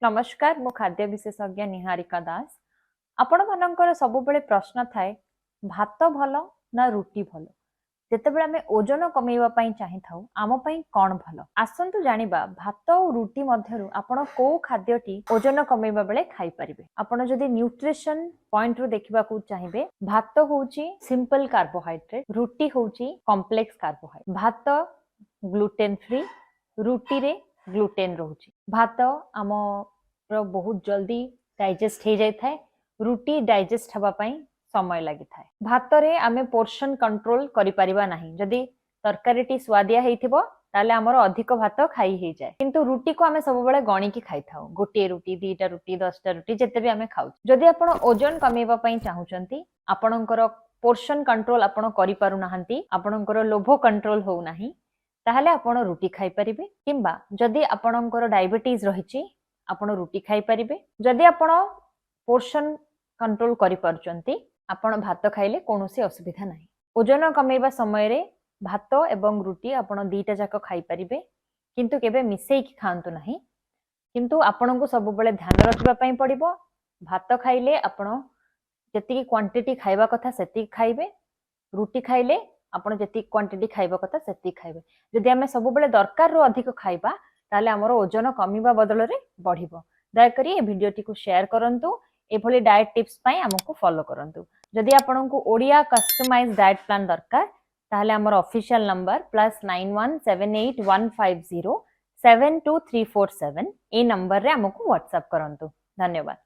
नमस्कार मु खाद्य विशेषज्ञ निहारिका दास आपण मानकर सब बेले प्रश्न थाए भात भल ना रुटी भल जेतेबेले आमे ओजन कमेइबा पई चाहि थाउ आम पई कोन भल आसंतु जानिबा भात और रुटी मध्यरु आपण को खाद्यटी ओजन कमेइबा बेले खाई परिबे आपण जदी न्यूट्रिशन पॉइंट रु देखिबा को चाहिबे भात होउची सिंपल कार्बोहाइड्रेट रुटी होउची कॉम्प्लेक्स कार्बोहाइड्रेट भात ग्लूटेन फ्री रुटी रे ग्लूटेन रोची भात आम बहुत जल्दी डाइजेस्ट हो जाए थाए रुटी डाइजेस्ट हवा पई समय लागि थाए भात रे आमे पोर्शन कंट्रोल करि परिबा नाही जदी तरकारीटी स्वादिया हेइथिबो ताले हमर अधिक भात खाई हे जाए किंतु रुटी को आमे सब बेले गणी की खाई थाउ गोटे रुटी दीटा रुटी 10टा रुटी जते भी आमे खाउ जदी आपण ओजन कमेबा पई चाहुचंती आपणकर पोर्शन कंट्रोल आपण करि पारु नाहंती आपणकर लोभ कंट्रोल हो नाही ताहले आपण रुटी खाई परिबे किंबा जदी आपणकर डायबिटीज रहिची आपण रुटी खाई परिबे जदी आपण पोर्शन कंट्रोल करि परचंती आपण भात खाइले कोनोसी असुविधा नाही ओजन कमेबा समय रे भात एवं रुटी आपण दीटा जाक खाई परिबे किंतु केबे मिसेई की खांतु नाही किंतु आपण को सब बेले ध्यान रखबा पई पड़िबो भात खाइले आपण जति क्वांटिटी खाइबा कथा सेति खाइबे रुटी खाइले आपण जति क्वांटिटी खाइबा कथा सेति खाइबे जदि आमे सब बेले दरकार रो अधिक खाइबा ताले हमर ओजन कमिबा बदल रे बढ़िबो दया करी ए वीडियोटी को शेयर करंतु एभली डाइट टिप्स पई हमको फॉलो करंतु जदि आपन को ओडिया कस्टमाइज डाइट प्लान दरकार ताले हमर ऑफिशियल नंबर +917815072347 ए नंबर रे हमको व्हाट्सएप करंतु धन्यवाद।